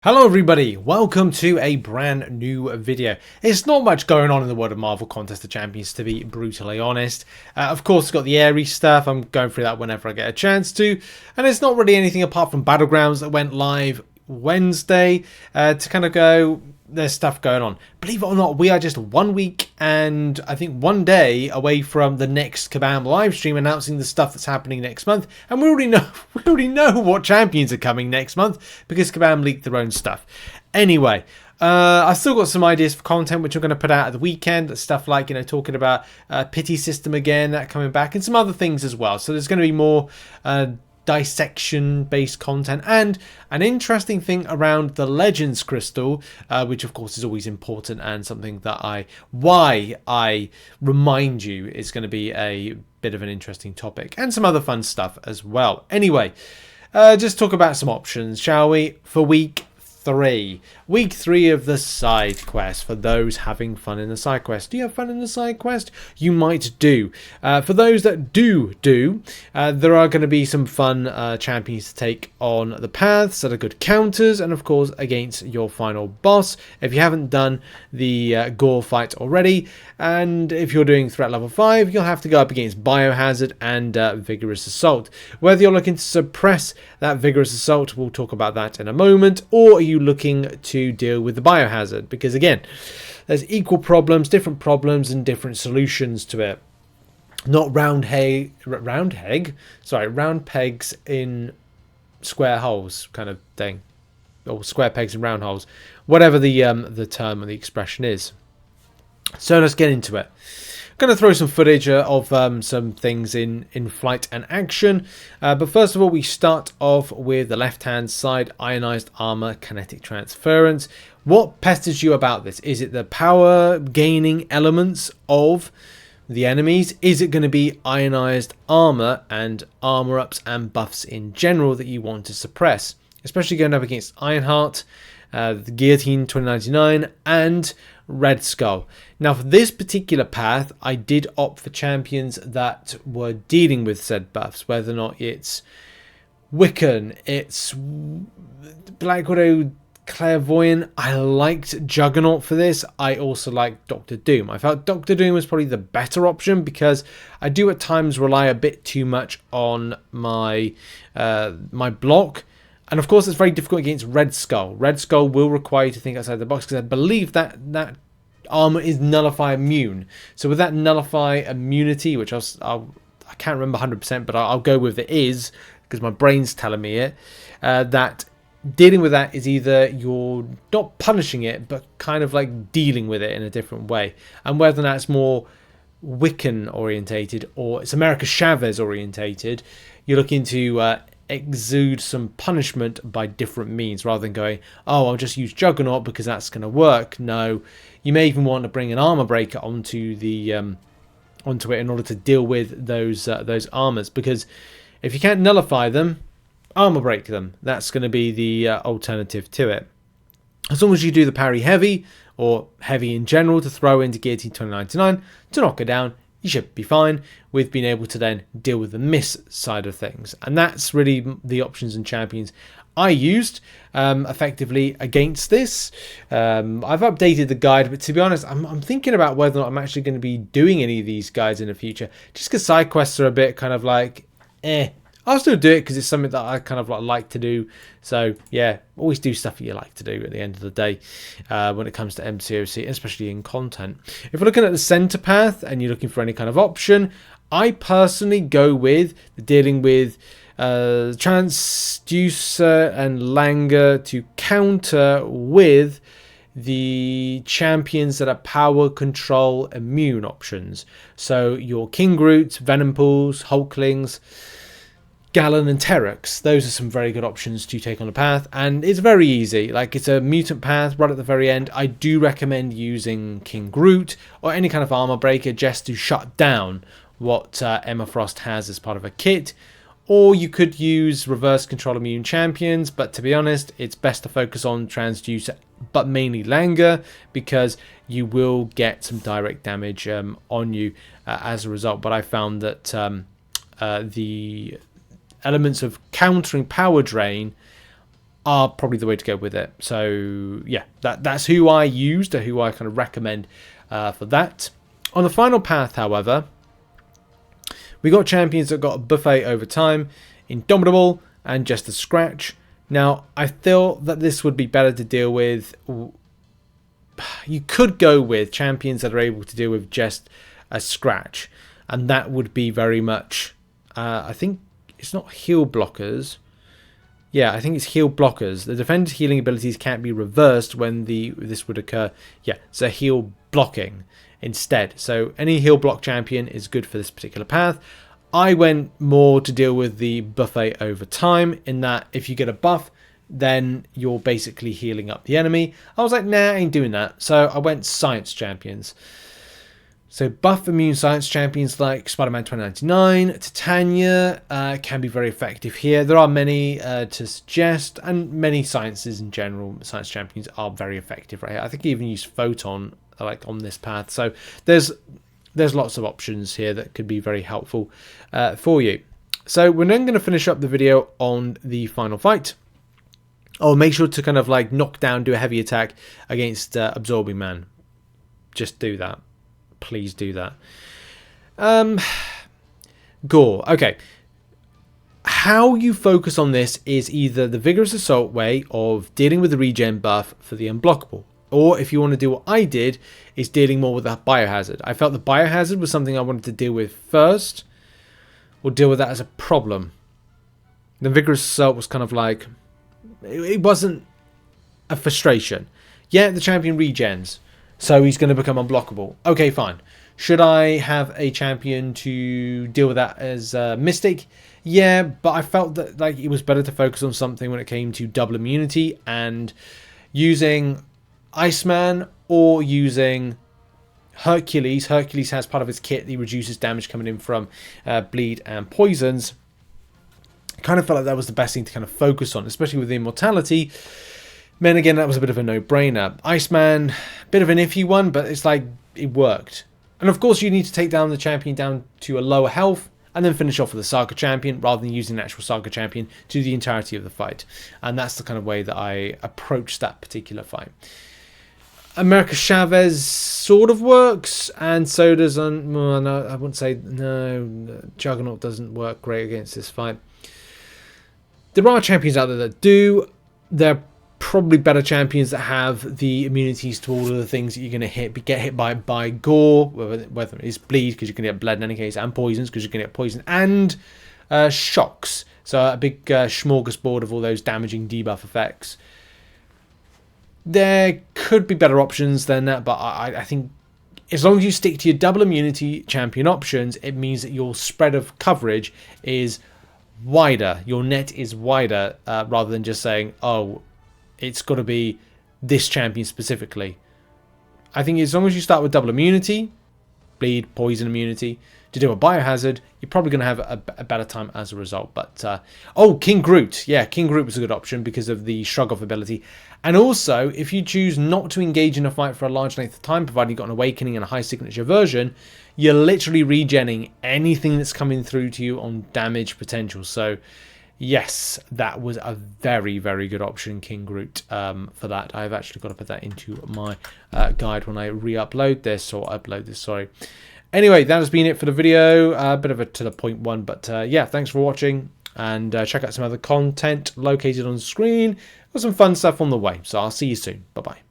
Hello everybody, welcome to a brand new video. There's not much going on in the world of Marvel Contest of Champions, to be brutally honest. Of course, it's got the airy stuff. I'm going through that whenever I get a chance to. And it's not really anything apart from Battlegrounds that went live Wednesday to kind of go, there's stuff going on. Believe it or not, we are just 1 week and I think 1 day away from the next Kabam live stream announcing the stuff that's happening next month. And we already know what champions are coming next month because Kabam leaked their own stuff. Anyway, I've still got some ideas for content which I'm going to put out at the weekend. Stuff like, talking about pity system again, that coming back, and some other things as well. So there's going to be more dissection based content and an interesting thing around the Legends crystal, which of course is always important and something that why I remind you is going to be a bit of an interesting topic, and some other fun stuff as well. Anyway, just talk about some options, shall we, for week 3 of the side quest. For those having fun in the side quest, do you have fun in the side quest? You might do. For those that do, there are going to be some fun champions to take on the paths that are good counters, and of course against your final boss if you haven't done the Gorr fight already. And if you're doing threat level 5, you'll have to go up against Biohazard and Vigorous Assault. Whether you're looking to suppress that Vigorous Assault, we'll talk about that in a moment, or are you looking to deal with the Biohazard? Because again, there's equal problems, different problems, and different solutions to it. Not round pegs in square holes kind of thing, or square pegs in round holes, whatever the term or the expression is. So let's get into it. I'm going to throw some footage of some things in flight and action. But first of all, we start off with the left-hand side, ionized armor, kinetic transference. What pesters you about this? Is it the power gaining elements of the enemies? Is it going to be ionized armor and armor ups and buffs in general that you want to suppress? Especially going up against Ironheart, the Guillotine 2099, and Red Skull. Now for this particular path, I did opt for champions that were dealing with said buffs, whether or not it's Wiccan, it's Black Widow, Clairvoyant. I liked Juggernaut for this. I also liked Doctor Doom. I felt Doctor Doom was probably the better option because I do at times rely a bit too much on my my block. And of course, it's very difficult against Red Skull. Red Skull will require you to think outside the box because I believe that armor is nullify immune. So with that nullify immunity, which I can't remember 100%, but I'll go with it is because my brain's telling me it. That dealing with that is either you're not punishing it, but kind of like dealing with it in a different way. And whether that's more Wiccan orientated or it's America Chavez orientated, you're looking to exude some punishment by different means rather than going, oh, I'll just use Juggernaut because that's going to work. No, you may even want to bring an armor breaker onto it in order to deal with those armors, because if you can't nullify them, armor break them. That's going to be the alternative to it. As long as you do the parry heavy or heavy in general to throw into Guillotine 2099 to knock it down, you should be fine with being able to then deal with the miss side of things. And that's really the options and champions I used effectively against this. I've updated the guide, but to be honest, I'm thinking about whether or not I'm actually going to be doing any of these guides in the future. Just because side quests are a bit kind of like, I'll still do it because it's something that I kind of like to do. So yeah, always do stuff that you like to do at the end of the day when it comes to MCOC, especially in content. If we're looking at the center path and you're looking for any kind of option, I personally go with dealing with Transducer and Langer to counter with the champions that are power control immune options. So your King Groots, Venom Pools, Hulklings, Gallon and Terex, those are some very good options to take on the path, and it's very easy. Like, it's a mutant path right at the very end. I do recommend using King Groot or any kind of armor breaker just to shut down what Emma Frost has as part of a kit. Or you could use reverse control immune champions, but to be honest, it's best to focus on Transducer, but mainly Langer, because you will get some direct damage on you as a result. But I found that the elements of countering power drain are probably the way to go with it. So yeah, that's who I used, or who I kind of recommend for that. On the final path, however, we got champions that got a buffet over time, Indomitable and Just a Scratch. Now, I feel that this would be better to deal with. You could go with champions that are able to deal with just a scratch, and that would be very much, I think it's not heal blockers. Yeah, I think it's heal blockers. The defender's healing abilities can't be reversed when this would occur. Yeah, so heal blocking instead. So any heal block champion is good for this particular path. I went more to deal with the buffet over time, in that if you get a buff, then you're basically healing up the enemy. I was like, nah, I ain't doing that. So I went science champions. So buff immune science champions like Spider-Man 2099, Titania can be very effective here. There are many to suggest, and many sciences in general, science champions are very effective right here. I think you even use Photon like on this path. So there's lots of options here that could be very helpful for you. So we're then going to finish up the video on the final fight. Oh, make sure to kind of like knock down, do a heavy attack against Absorbing Man. Just do that. Please do that. Gorr. Okay. How you focus on this is either the Vigorous Assault way of dealing with the regen buff for the unblockable. Or if you want to do what I did, is dealing more with the Biohazard. I felt the Biohazard was something I wanted to deal with first, or deal with that as a problem. The Vigorous Assault was kind of like, it wasn't a frustration. Yeah, the champion regens, so he's going to become unblockable. Okay, fine. Should I have a champion to deal with that as Mystic? Yeah, but I felt that like it was better to focus on something when it came to double immunity, and using Iceman or using Hercules. Hercules has part of his kit that he reduces damage coming in from bleed and poisons. Kind of felt like that was the best thing to kind of focus on, especially with the immortality. Then again, that was a bit of a no-brainer. Iceman, bit of an iffy one, but it's like it worked. And of course, you need to take down the champion down to a lower health, and then finish off with a Saga champion rather than using an actual Saga champion to the entirety of the fight. And that's the kind of way that I approached that particular fight. America Chavez sort of works, and so does well, no, I wouldn't say no. Juggernaut doesn't work great against this fight. There are champions out there that do. They're probably better champions that have the immunities to all of the things that you're going to get hit by Gorr, whether it's bleed, because you can get bled in any case, and poisons, because you can get poison, and shocks. So a big smorgasbord of all those damaging debuff effects. There could be better options than that, but I think as long as you stick to your double immunity champion options, it means that your spread of coverage is wider. Your net is wider, rather than just saying, oh, it's got to be this champion specifically. I think as long as you start with double immunity, bleed, poison immunity, to do a biohazard, you're probably going to have a better time as a result. But oh, King Groot. Yeah, King Groot was a good option because of the shrug off ability. And also, if you choose not to engage in a fight for a large length of time, provided you've got an awakening and a high signature version, you're literally regenning anything that's coming through to you on damage potential. So yes, that was a very, very good option, King Groot, for that. I've actually got to put that into my guide when I re-upload this, or upload this, sorry. Anyway, that has been it for the video. A bit of a to the point one, but yeah, thanks for watching, and check out some other content located on the screen. Got some fun stuff on the way, so I'll see you soon. Bye-bye.